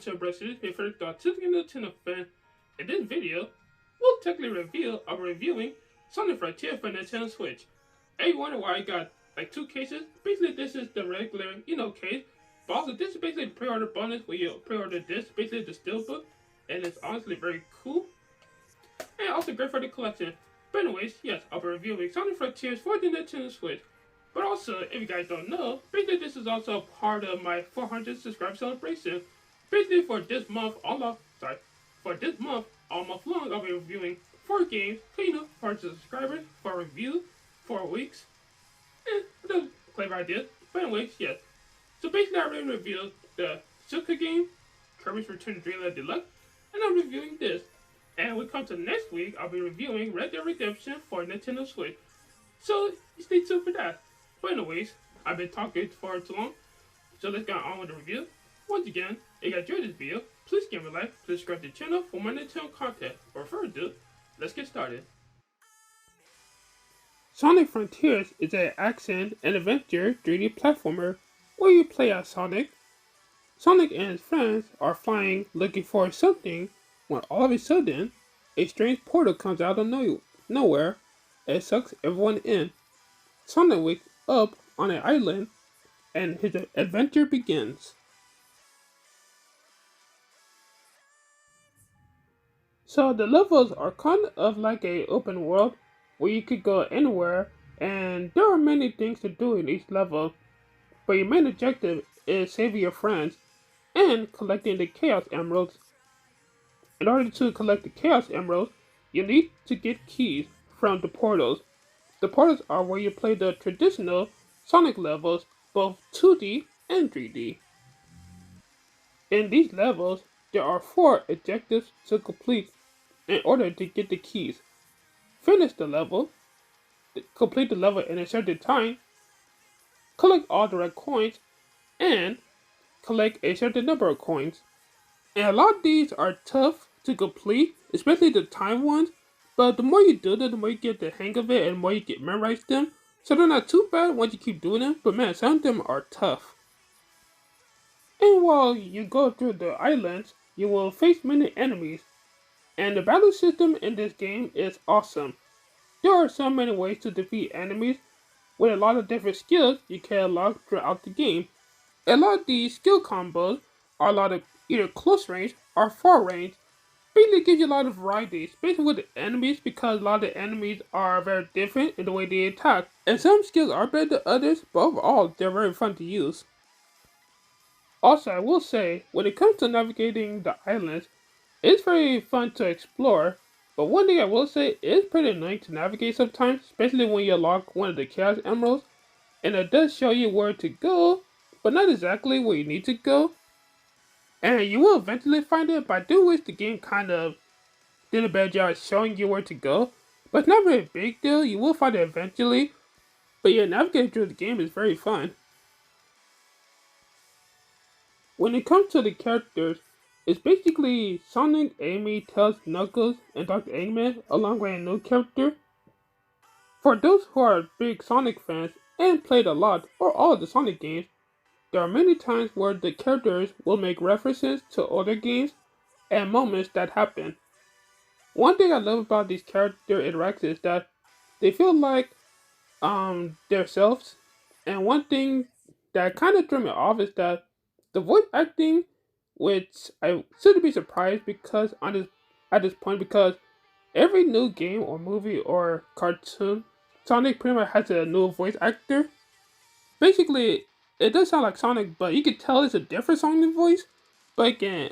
to Brexit, my first thought to the Nintendo fan. In this video, we'll technically review or reviewing Sonic Frontier for Nintendo Switch. And you wonder why I got like two cases? Basically, this is the regular, case. But also, this is basically the pre-order bonus where you pre-order this, basically the steelbook. And it's honestly very cool. And also great for the collection. But anyways, yes, I'll be reviewing Sonic Frontiers for the Nintendo Switch. But also, if you guys don't know, basically this is also part of my 400 subscriber celebration. Basically for this month, for this month, all month long, I'll be reviewing 4 games, so for subscribers, for review, 4 weeks. The clever idea. But anyways, yes. So basically I already reviewed the Suka game, Kirby's Return to Dreamland Deluxe, and I'm reviewing this. And when it comes to next week, I'll be reviewing Red Dead Redemption for Nintendo Switch. So stay tuned for that. But anyways, I've been talking for too long, so let's get on with the review. Once again, if you enjoyed this video, please give it a like, please subscribe to the channel for more Nintendo content. Without further ado, let's get started. Sonic Frontiers is an action and adventure 3D platformer where you play as Sonic. Sonic and his friends are flying looking for something when all of a sudden, a strange portal comes out of nowhere and sucks everyone in. Sonic wakes up on an island and his adventure begins. So the levels are kind of like an open world where you could go anywhere and there are many things to do in each level. But your main objective is saving your friends and collecting the Chaos Emeralds. In order to collect the Chaos Emeralds, you need to get keys from the portals. The portals are where you play the traditional Sonic levels, both 2D and 3D. In these levels, there are 4 objectives to complete in order to get the keys. Finish the level, complete the level in a certain time, collect all the red coins, and collect a certain number of coins. And a lot of these are tough to complete, especially the time ones, but the more you do them, the more you get the hang of it and the more you get memorize them. So they're not too bad once you keep doing them, but man, some of them are tough. And while you go through the islands, you will face many enemies. And the battle system in this game is awesome. There are so many ways to defeat enemies with a lot of different skills you can unlock throughout the game. A lot of these skill combos are a lot of either close range or far range. Basically gives you a lot of variety, especially with the enemies because a lot of the enemies are very different in the way they attack. And some skills are better than others, but overall they're very fun to use. Also, I will say, when it comes to navigating the islands, it's very fun to explore, but one thing I will say, it's pretty annoying to navigate sometimes, especially when you unlock one of the Chaos Emeralds, and it does show you where to go, but not exactly where you need to go. And you will eventually find it, but I do wish the game kind of did a better job showing you where to go. But it's not really a big deal, you will find it eventually, but yeah, navigating through the game is very fun. When it comes to the characters, it's basically Sonic, Amy, Tails, Knuckles, and Dr. Eggman, along with a new character. For those who are big Sonic fans and played a lot or all of the Sonic games, there are many times where the characters will make references to older games and moments that happen. One thing I love about these character interactions is that they feel like themselves, and one thing that kind of threw me off is that the voice acting, which I should be surprised because at this point because every new game or movie or cartoon, Sonic pretty much has a new voice actor. Basically, it does sound like Sonic, but you can tell it's a different Sonic voice. But again,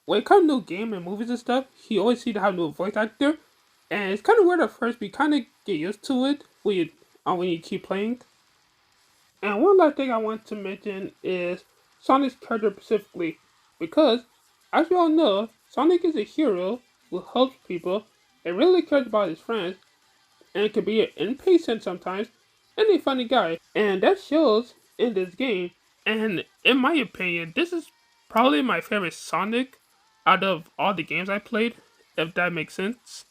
when it comes to new game and movies and stuff, he always seems to have a new voice actor, and it's kind of weird at first, but you kind of get used to it when you keep playing. And one last thing I want to mention is Sonic's character specifically, because as we all know, Sonic is a hero who helps people and really cares about his friends, and can be impatient sometimes, and a funny guy, and that shows in this game. And in my opinion, this is probably my favorite Sonic out of all the games I played, if that makes sense.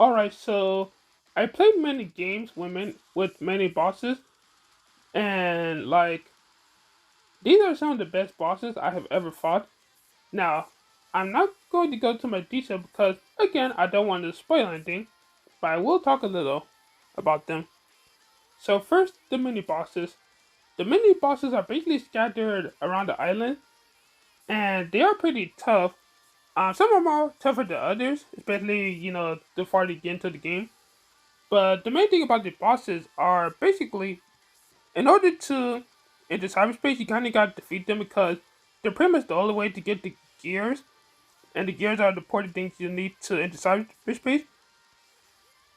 Alright, so I played many games with many bosses, and like These are some of the best bosses I have ever fought. Now, I'm not going to go to my detail because, again, I don't want to spoil anything, but I will talk a little about them. So, first, the mini bosses. The mini bosses are basically scattered around the island, and they are pretty tough. Some are more tougher than others, especially, the farther you get into the game. But the main thing about the bosses are basically, in order to enter cyberspace, you kind of got to defeat them because they're pretty much the only way to get the gears, and the gears are the important things you need to enter cyberspace.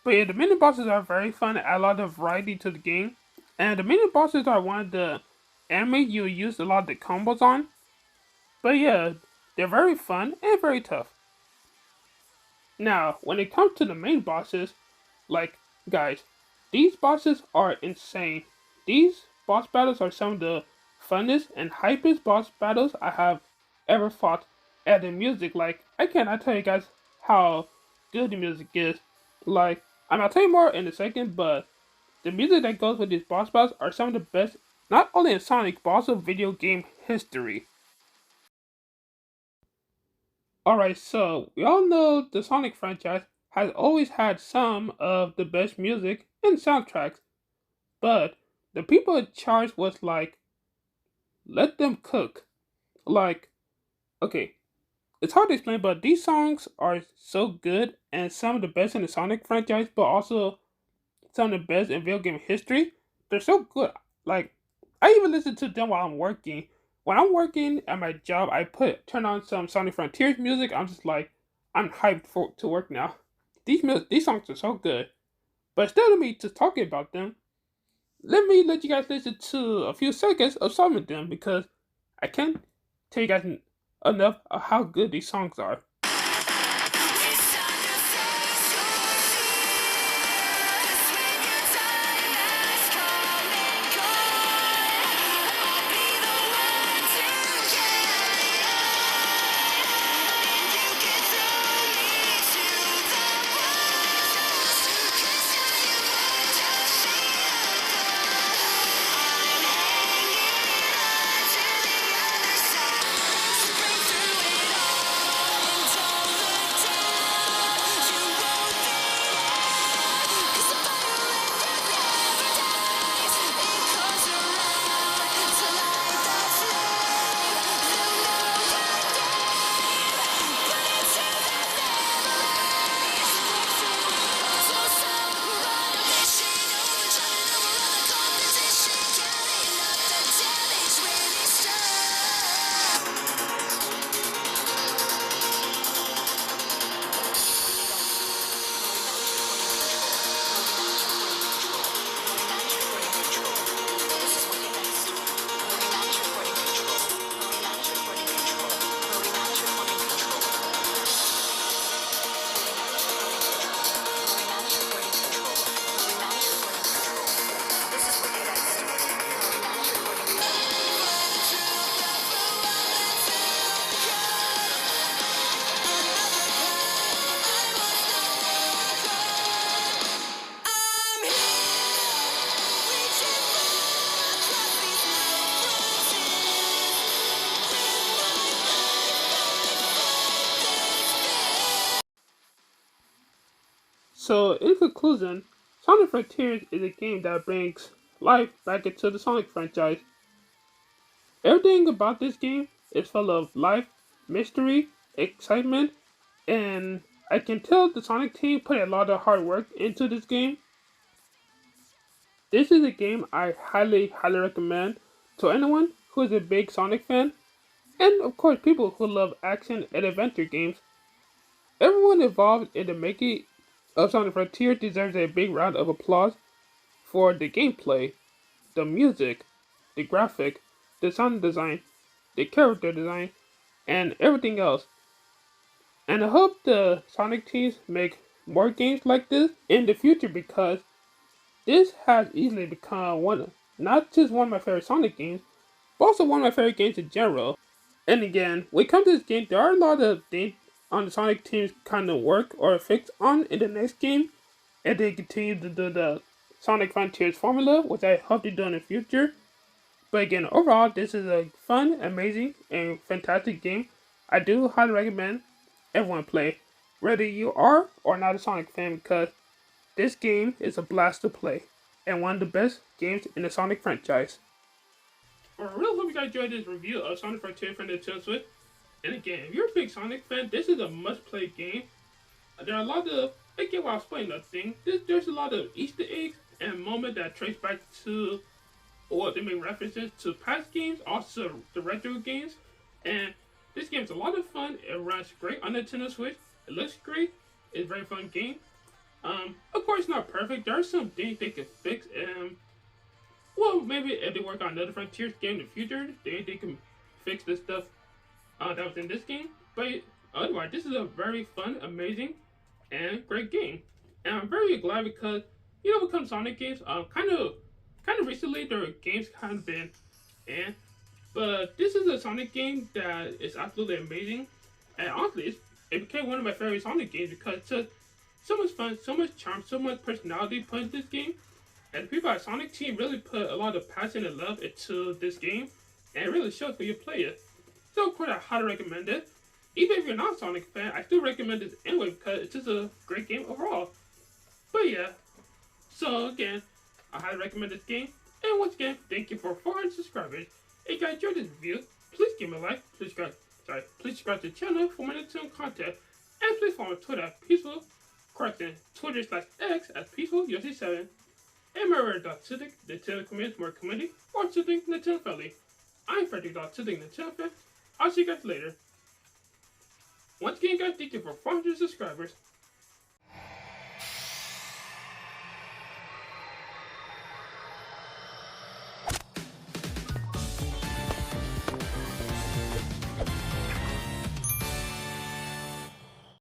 But yeah, the mini bosses are very fun, add a lot of variety to the game, and the mini bosses are one of the enemies you use a lot of the combos on. But yeah, they're very fun and very tough. Now, when it comes to the main bosses, like, guys, these bosses are insane. These boss battles are some of the funnest and hypest boss battles I have ever fought. And the music, like, I cannot tell you guys how good the music is. Like, I'll tell you more in a second, but the music that goes with these boss battles are some of the best, not only in Sonic, but also video game history. Alright, so we all know the Sonic franchise has always had some of the best music and soundtracks, but the people in charge was like, let them cook. Like, okay, it's hard to explain, but these songs are so good and some of the best in the Sonic franchise, but also some of the best in video game history. They're so good. Like, I even listen to them while I'm working. When I'm working at my job, I turn on some Sonic Frontiers music. I'm just like, I'm hyped for to work now. These songs are so good. But instead of me just talking about them, let me let you guys listen to a few seconds of some of them because I can't tell you guys enough of how good these songs are. So, in conclusion, Sonic Frontiers is a game that brings life back into the Sonic franchise. Everything about this game is full of life, mystery, excitement, and I can tell the Sonic team put a lot of hard work into this game. This is a game I highly recommend to anyone who is a big Sonic fan, and of course people who love action and adventure games. Everyone involved in the making of Sonic Frontier deserves a big round of applause for the gameplay, the music, the graphic, the sound design, the character design, and everything else. And I hope the Sonic teams make more games like this in the future because this has easily become not just one of my favorite Sonic games, but also one of my favorite games in general. And again, when it comes to this game, there are a lot of things on the Sonic team's kind of work or fix on in the next game, and they continue to do the Sonic Frontiers formula, which I hope they do in the future. But again, overall, this is a fun, amazing, and fantastic game. I do highly recommend everyone play, whether you are or not a Sonic fan, because this game is a blast to play and one of the best games in the Sonic franchise. I really hope you guys enjoyed this review of Sonic Frontier for Nintendo Switch. And again, if you're a big Sonic fan, this is a must-play game. There are a lot of, again, while I was playing that thing, there's a lot of Easter eggs and moments that trace back to, or they make references to past games, also the retro games. And this game's a lot of fun. It runs great on Nintendo Switch. It looks great. It's a very fun game. Of course, not perfect. There are some things they could fix. Well, maybe if they work on another Frontiers game in the future, they can fix the stuff that was in this game. But otherwise, this is a very fun, amazing, and great game. And I'm very glad because when it comes to Sonic games, kind of recently their games kind of been, eh. But this is a Sonic game that is absolutely amazing, and honestly, it became one of my favorite Sonic games because it's just so much fun, so much charm, so much personality put into this game. And the people at Sonic Team really put a lot of passion and love into this game, and it really shows for you play it. So of course I highly recommend it. Even if you're not a Sonic fan, I still recommend this anyway because it's just a great game overall. But yeah, so again, I highly recommend this game. And once again, thank you for 400 subscribers. If you guys enjoyed this review, please give me a like, please subscribe to the channel for more Nintendo content, and please follow me on Twitter at Peaceful, correcting Twitter/X at PeacefulUSD7, and my Rare.Civic, Nintendo community more community, or Civic Nintendo Friendly. I'm Frederick.Civic Nintendo fan. I'll see you guys later. Once again, guys, thank you for 400 subscribers.